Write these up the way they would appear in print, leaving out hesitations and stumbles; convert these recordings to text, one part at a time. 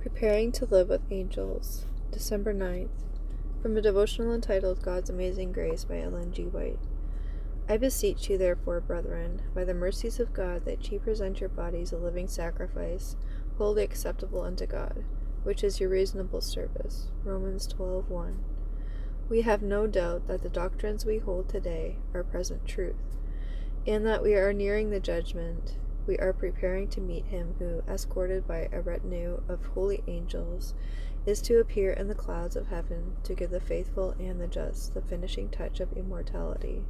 Preparing to Live with Angels, December 9th, from a devotional entitled God's Amazing Grace by Ellen G. White. I beseech you, therefore, brethren, by the mercies of God, that ye present your bodies a living sacrifice, wholly acceptable unto God, which is your reasonable service. Romans 12:1. We have no doubt that the doctrines we hold today are present truth, and that we are nearing the judgment. We are preparing to meet him who, escorted by a retinue of holy angels, is to appear in the clouds of heaven to give the faithful and the just the finishing touch of immortality.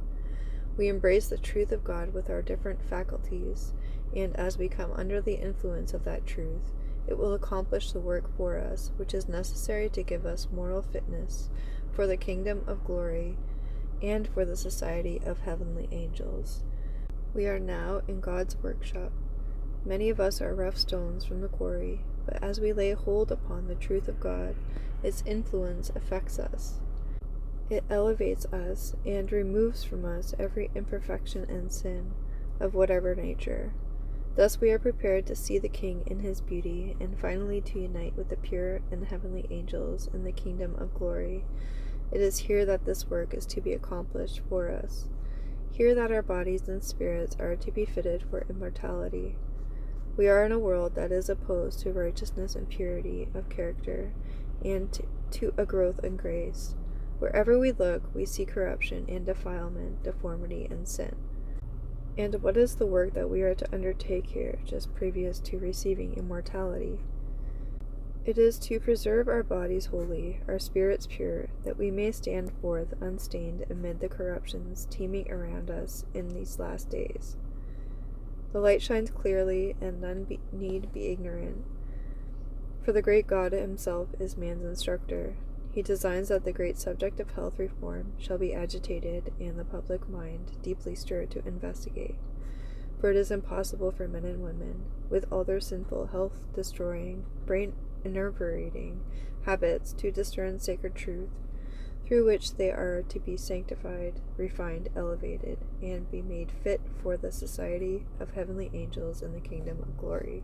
We embrace the truth of God with our different faculties, and as we come under the influence of that truth, it will accomplish the work for us which is necessary to give us moral fitness for the kingdom of glory and for the society of heavenly angels. We are now in God's workshop. Many of us are rough stones from the quarry, but as we lay hold upon the truth of God, its influence affects us. It elevates us and removes from us every imperfection and sin, of whatever nature. Thus we are prepared to see the King in his beauty, and finally to unite with the pure and heavenly angels in the kingdom of glory. It is here that this work is to be accomplished for us. Here that our bodies and spirits are to be fitted for immortality. We are in a world that is opposed to righteousness and purity of character, and to a growth in grace. Wherever we look, we see corruption and defilement, deformity and sin. And what is the work that we are to undertake here, just previous to receiving immortality? It is to preserve our bodies holy, our spirits pure, that we may stand forth unstained amid the corruptions teeming around us in these last days. The light shines clearly, and none need be ignorant, for the great God himself is man's instructor. He designs that the great subject of health reform shall be agitated, and the public mind deeply stirred to investigate. For it is impossible for men and women, with all their sinful, health-destroying, brain-enervating habits, to discern sacred truth, through which they are to be sanctified, refined, elevated, and be made fit for the society of heavenly angels in the kingdom of glory.